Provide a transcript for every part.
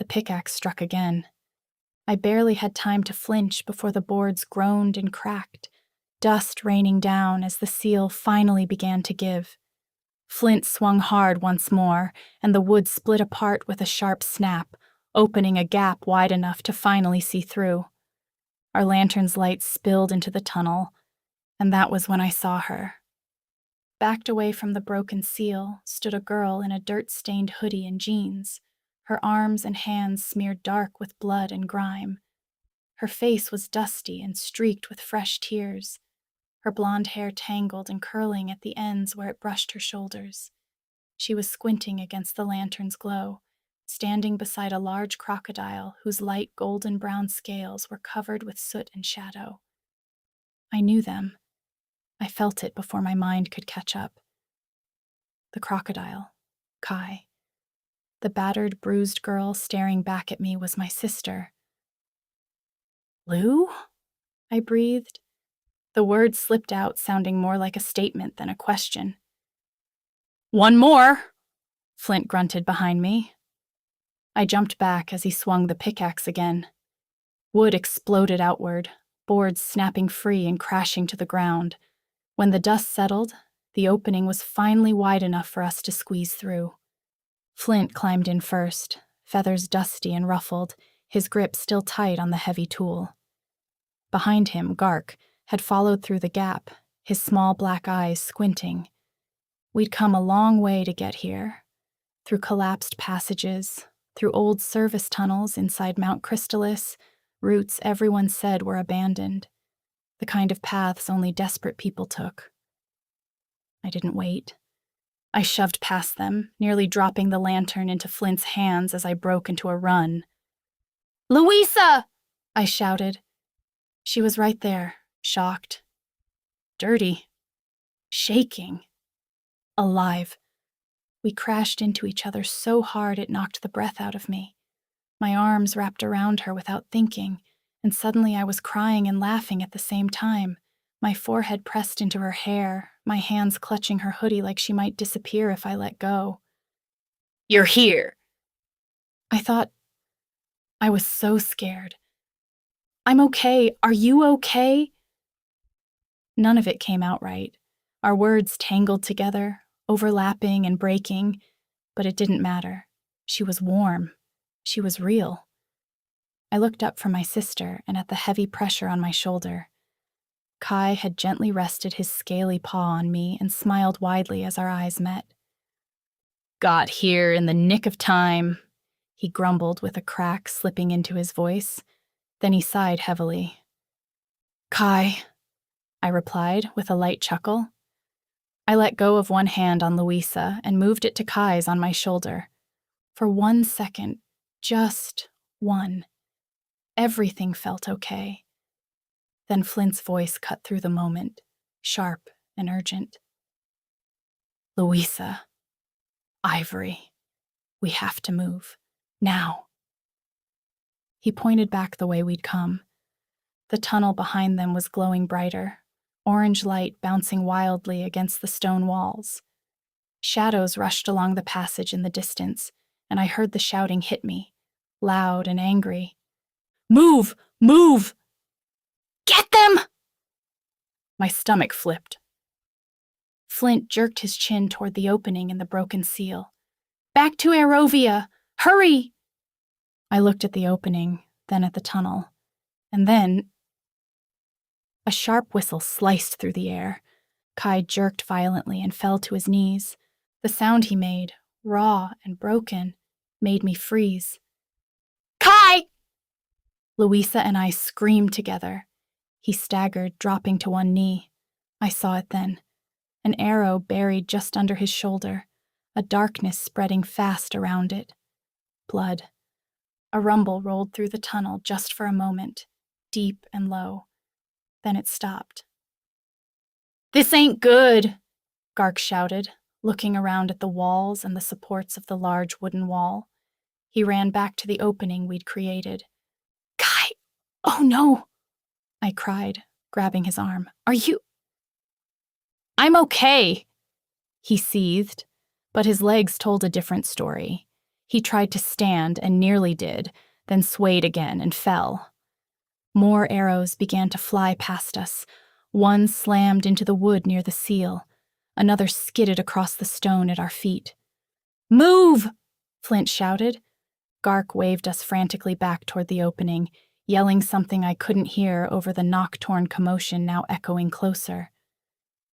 The pickaxe struck again. I barely had time to flinch before the boards groaned and cracked, dust raining down as the seal finally began to give. Flint swung hard once more, and the wood split apart with a sharp snap, opening a gap wide enough to finally see through. Our lantern's light spilled into the tunnel, and that was when I saw her. Backed away from the broken seal stood a girl in a dirt-stained hoodie and jeans, her arms and hands smeared dark with blood and grime. Her face was dusty and streaked with fresh tears, her blonde hair tangled and curling at the ends where it brushed her shoulders. She was squinting against the lantern's glow, standing beside a large crocodile whose light golden-brown scales were covered with soot and shadow. I knew them. I felt it before my mind could catch up. The crocodile, Kai. The battered, bruised girl staring back at me was my sister. "Lou?" I breathed. The word slipped out, sounding more like a statement than a question. "One more," Flint grunted behind me. I jumped back as he swung the pickaxe again. Wood exploded outward, boards snapping free and crashing to the ground. When the dust settled, the opening was finally wide enough for us to squeeze through. Flint climbed in first, feathers dusty and ruffled, his grip still tight on the heavy tool. Behind him, Gark had followed through the gap, his small black eyes squinting. We'd come a long way to get here, through collapsed passages, through old service tunnels inside Mount Crystalis, routes everyone said were abandoned, the kind of paths only desperate people took. I didn't wait. I shoved past them, nearly dropping the lantern into Flint's hands as I broke into a run. "Louisa!" I shouted. She was right there, shocked, dirty, shaking, alive. We crashed into each other so hard it knocked the breath out of me. My arms wrapped around her without thinking, and suddenly I was crying and laughing at the same time, my forehead pressed into her hair, my hands clutching her hoodie like she might disappear if I let go. "You're here!" I thought. I was so scared. "I'm okay. Are you okay?" None of it came out right. Our words tangled together, overlapping and breaking, but it didn't matter. She was warm. She was real. I looked up from my sister and at the heavy pressure on my shoulder. Kai had gently rested his scaly paw on me and smiled widely as our eyes met. "Got here in the nick of time," he grumbled with a crack slipping into his voice. Then he sighed heavily. "Kai," I replied with a light chuckle. I let go of one hand on Louisa and moved it to Kai's on my shoulder. For 1 second, just one, everything felt okay. Then Flint's voice cut through the moment, sharp and urgent. "Louisa, Ivory, we have to move. Now." He pointed back the way we'd come. The tunnel behind them was glowing brighter, orange light bouncing wildly against the stone walls. Shadows rushed along the passage in the distance, and I heard the shouting hit me, loud and angry. "Move! Move! Get them!" My stomach flipped. Flint jerked his chin toward the opening in the broken seal. "Back to Aerovia! Hurry!" I looked at the opening, then at the tunnel, and then a sharp whistle sliced through the air. Kai jerked violently and fell to his knees. The sound he made, raw and broken, made me freeze. "Kai!" Louisa and I screamed together. He staggered, dropping to one knee. I saw it then. An arrow buried just under his shoulder, a darkness spreading fast around it. Blood. A rumble rolled through the tunnel just for a moment, deep and low. Then it stopped. "This ain't good," Gark shouted, looking around at the walls and the supports of the large wooden wall. He ran back to the opening we'd created. "Kai! Oh no!" I cried, grabbing his arm. "Are you—" "I'm okay," he seethed, but his legs told a different story. He tried to stand and nearly did, then swayed again and fell. More arrows began to fly past us. One slammed into the wood near the seal. Another skidded across the stone at our feet. "Move!" Flint shouted. Gark waved us frantically back toward the opening, yelling something I couldn't hear over the knock-torn commotion now echoing closer.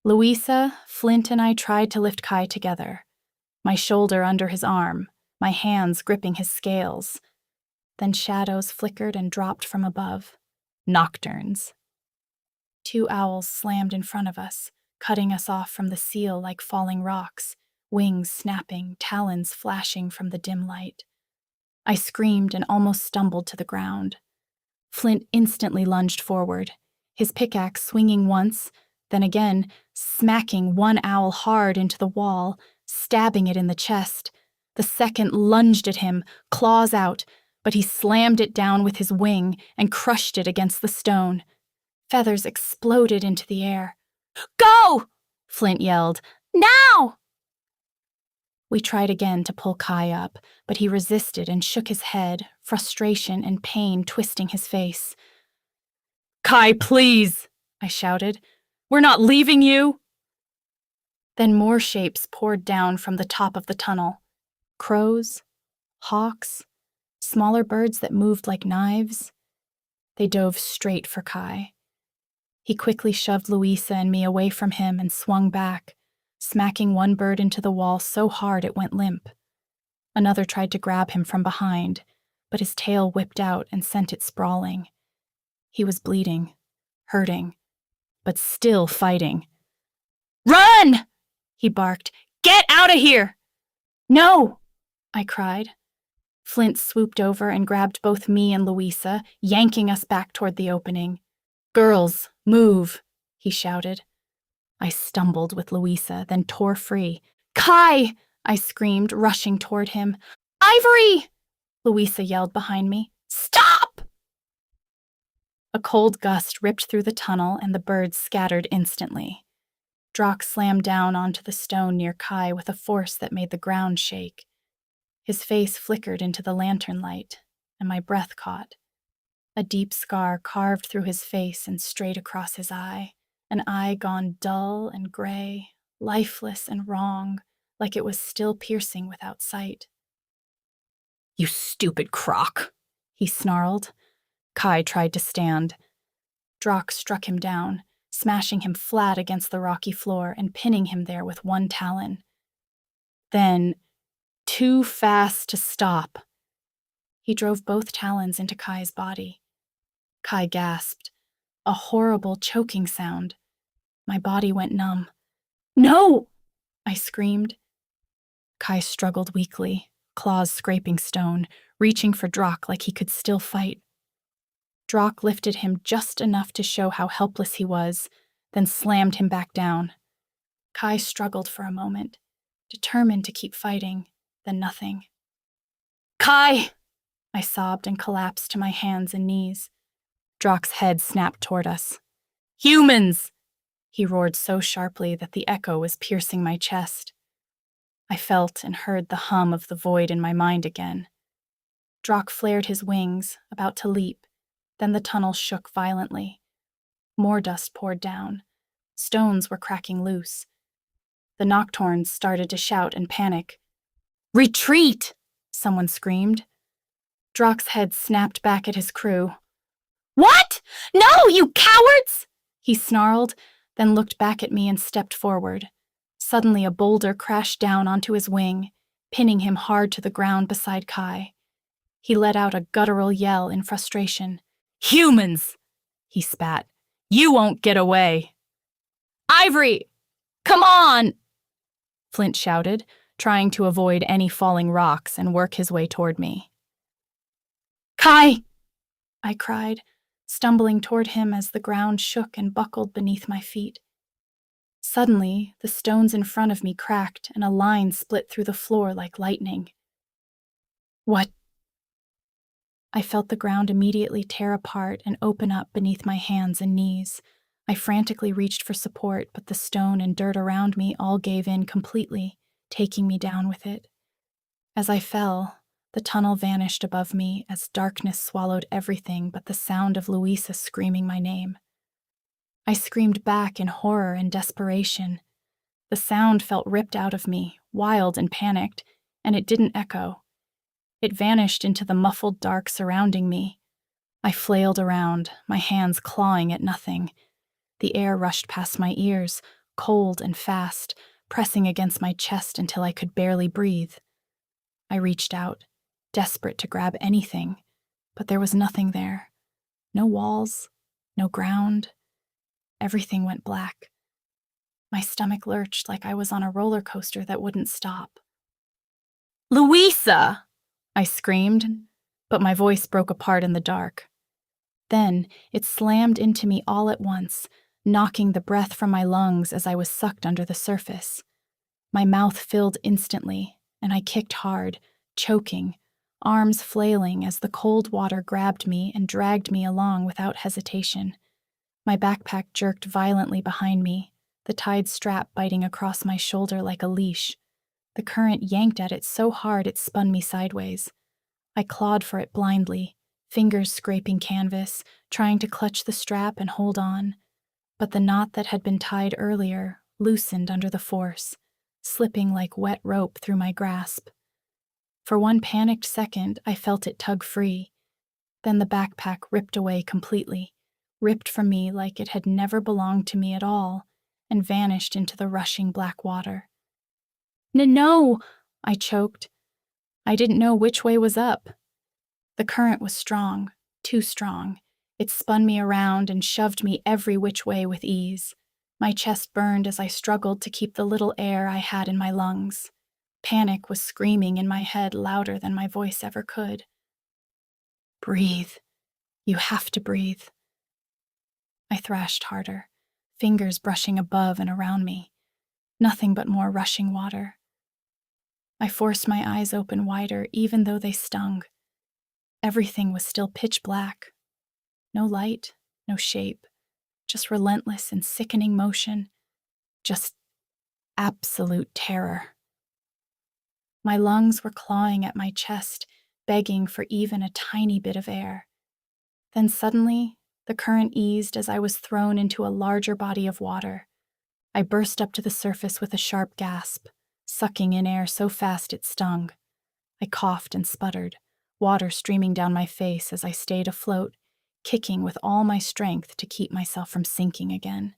Louisa, Flint, and I tried to lift Kai together, my shoulder under his arm, my hands gripping his scales. Then shadows flickered and dropped from above. Nocturnes. 2 owls slammed in front of us, cutting us off from the seal like falling rocks, wings snapping, talons flashing from the dim light. I screamed and almost stumbled to the ground. Flint instantly lunged forward, his pickaxe swinging once, then again, smacking one owl hard into the wall, stabbing it in the chest. The second lunged at him, claws out, but he slammed it down with his wing and crushed it against the stone. Feathers exploded into the air. "Go!" Flint yelled. "Now!" We tried again to pull Kai up, but he resisted and shook his head, frustration and pain twisting his face. "Kai, please!" I shouted. "We're not leaving you!" Then more shapes poured down from the top of the tunnel. Crows, hawks, smaller birds that moved like knives. They dove straight for Kai. He quickly shoved Louisa and me away from him and swung back, smacking one bird into the wall so hard it went limp. Another tried to grab him from behind, but his tail whipped out and sent it sprawling. He was bleeding, hurting, but still fighting. "Run!" he barked. "Get out of here!" "No!" I cried. Flint swooped over and grabbed both me and Louisa, yanking us back toward the opening. "Girls, move!" he shouted. I stumbled with Louisa, then tore free. "Kai!" I screamed, rushing toward him. "Ivory!" Louisa yelled behind me. "Stop!" A cold gust ripped through the tunnel and the birds scattered instantly. Drak slammed down onto the stone near Kai with a force that made the ground shake. His face flickered into the lantern light, and my breath caught. A deep scar carved through his face and straight across his eye, an eye gone dull and gray, lifeless and wrong, like it was still piercing without sight. "You stupid croc," he snarled. Kai tried to stand. Drak struck him down, smashing him flat against the rocky floor and pinning him there with one talon. Then, too fast to stop, he drove both talons into Kai's body. Kai gasped, a horrible choking sound. My body went numb. "No!" I screamed. Kai struggled weakly, claws scraping stone, reaching for Drak like he could still fight. Drak lifted him just enough to show how helpless he was, then slammed him back down. Kai struggled for a moment, determined to keep fighting, then nothing. "Kai!" I sobbed and collapsed to my hands and knees. Drak's head snapped toward us. "Humans!" he roared so sharply that the echo was piercing my chest. I felt and heard the hum of the void in my mind again. Drak flared his wings, about to leap. Then the tunnel shook violently. More dust poured down. Stones were cracking loose. The nocturnes started to shout and panic. "Retreat!" someone screamed. Drak's head snapped back at his crew. "What? No, you cowards!" he snarled, then looked back at me and stepped forward. Suddenly a boulder crashed down onto his wing, pinning him hard to the ground beside Kai. He let out a guttural yell in frustration. "Humans!" he spat. "You won't get away." "Ivory! Come on!" Flint shouted, trying to avoid any falling rocks and work his way toward me. "Kai!" I cried, stumbling toward him as the ground shook and buckled beneath my feet. Suddenly, the stones in front of me cracked and a line split through the floor like lightning. "What?" I felt the ground immediately tear apart and open up beneath my hands and knees. I frantically reached for support, but the stone and dirt around me all gave in completely, taking me down with it. As I fell, The tunnel vanished above me as darkness swallowed everything but the sound of Louisa screaming my name. I screamed back in horror and desperation. The sound felt ripped out of me, wild and panicked, and it didn't echo. It vanished into the muffled dark surrounding me. I flailed around, my hands clawing at nothing. The air rushed past my ears, cold and fast, pressing against my chest until I could barely breathe. I reached out, desperate to grab anything, but there was nothing there. No walls, no ground. Everything went black. My stomach lurched like I was on a roller coaster that wouldn't stop. "Louisa!" I screamed, but my voice broke apart in the dark. Then it slammed into me all at once, knocking the breath from my lungs as I was sucked under the surface. My mouth filled instantly, and I kicked hard, choking, arms flailing as the cold water grabbed me and dragged me along without hesitation. My backpack jerked violently behind me, the tied strap biting across my shoulder like a leash. The current yanked at it so hard it spun me sideways. I clawed for it blindly, fingers scraping canvas, trying to clutch the strap and hold on. But the knot that had been tied earlier loosened under the force, slipping like wet rope through my grasp. For one panicked second, I felt it tug free. Then the backpack ripped away completely, ripped from me like it had never belonged to me at all, and vanished into the rushing black water. No, I choked. I didn't know which way was up. The current was strong, too strong. It spun me around and shoved me every which way with ease. My chest burned as I struggled to keep the little air I had in my lungs. Panic was screaming in my head louder than my voice ever could. Breathe. You have to breathe. I thrashed harder, fingers brushing above and around me. Nothing but more rushing water. I forced my eyes open wider, even though they stung. Everything was still pitch black. No light, no shape, just relentless and sickening motion, just absolute terror. My lungs were clawing at my chest, begging for even a tiny bit of air. Then suddenly, the current eased as I was thrown into a larger body of water. I burst up to the surface with a sharp gasp, sucking in air so fast it stung. I coughed and sputtered, water streaming down my face as I stayed afloat, kicking with all my strength to keep myself from sinking again.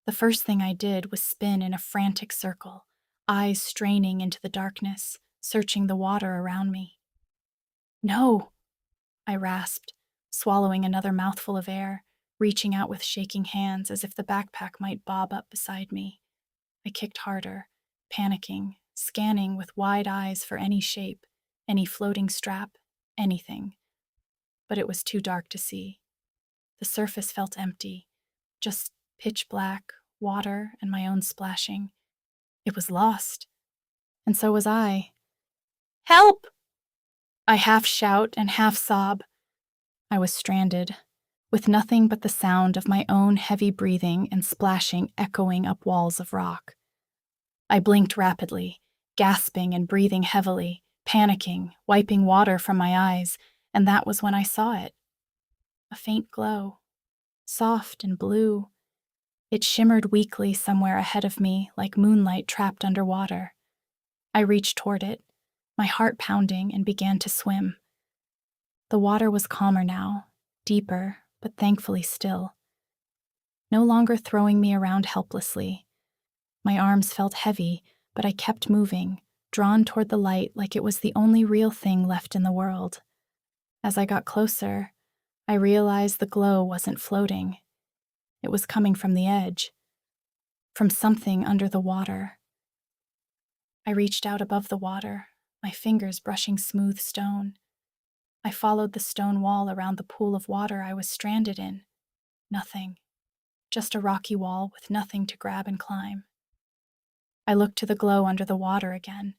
The first thing I did was spin in a frantic circle, eyes straining into the darkness, searching the water around me. No, I rasped, swallowing another mouthful of air, reaching out with shaking hands as if the backpack might bob up beside me. I kicked harder, panicking, scanning with wide eyes for any shape, any floating strap, anything. But it was too dark to see. The surface felt empty, just pitch black, water, and my own splashing. It was lost. And so was I. Help! I half shout and half sob. I was stranded, with nothing but the sound of my own heavy breathing and splashing echoing up walls of rock. I blinked rapidly, gasping and breathing heavily, panicking, wiping water from my eyes, and that was when I saw it. A faint glow, soft and blue. It shimmered weakly somewhere ahead of me like moonlight trapped underwater. I reached toward it, my heart pounding, and began to swim. The water was calmer now, deeper, but thankfully still. No longer throwing me around helplessly. My arms felt heavy, but I kept moving, drawn toward the light like it was the only real thing left in the world. As I got closer, I realized the glow wasn't floating. It was coming from the edge, from something under the water. I reached out above the water, my fingers brushing smooth stone. I followed the stone wall around the pool of water I was stranded in. Nothing. Just a rocky wall with nothing to grab and climb. I looked to the glow under the water again.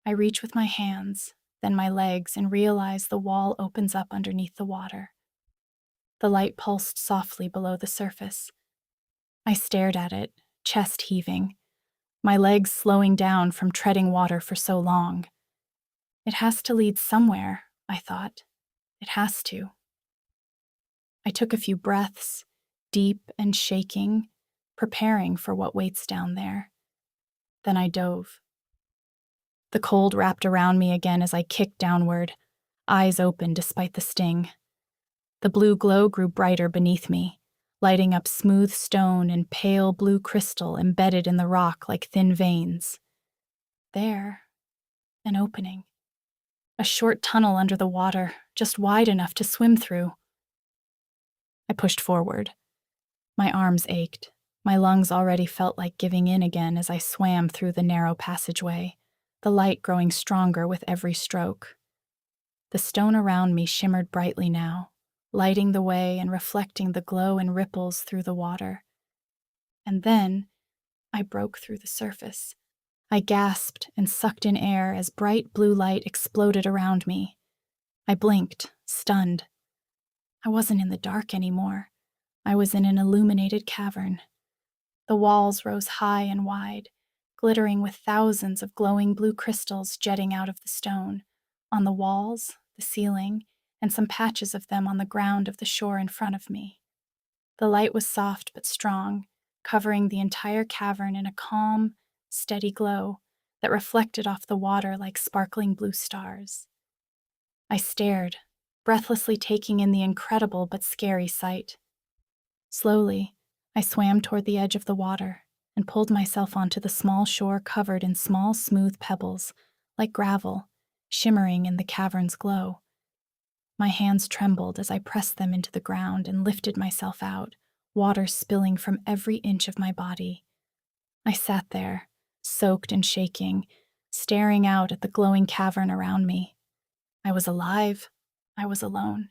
I reach with my hands, then my legs, and realize the wall opens up underneath the water. The light pulsed softly below the surface. I stared at it, chest heaving, my legs slowing down from treading water for so long. It has to lead somewhere, I thought. It has to. I took a few breaths, deep and shaking, preparing for what waits down there. Then I dove. The cold wrapped around me again as I kicked downward, eyes open despite the sting. The blue glow grew brighter beneath me, lighting up smooth stone and pale blue crystal embedded in the rock like thin veins. There, an opening. A short tunnel under the water, just wide enough to swim through. I pushed forward. My arms ached. My lungs already felt like giving in again as I swam through the narrow passageway, the light growing stronger with every stroke. The stone around me shimmered brightly now, lighting the way and reflecting the glow in ripples through the water. And then I broke through the surface. I gasped and sucked in air as bright blue light exploded around me. I blinked, stunned. I wasn't in the dark anymore. I was in an illuminated cavern. The walls rose high and wide, glittering with thousands of glowing blue crystals jetting out of the stone, on the walls, the ceiling, and some patches of them on the ground of the shore in front of me. The light was soft but strong, covering the entire cavern in a calm, steady glow that reflected off the water like sparkling blue stars. I stared, breathlessly taking in the incredible but scary sight. Slowly, I swam toward the edge of the water and pulled myself onto the small shore covered in small, smooth pebbles, like gravel, shimmering in the cavern's glow. My hands trembled as I pressed them into the ground and lifted myself out, water spilling from every inch of my body. I sat there, soaked and shaking, staring out at the glowing cavern around me. I was alive. I was alone.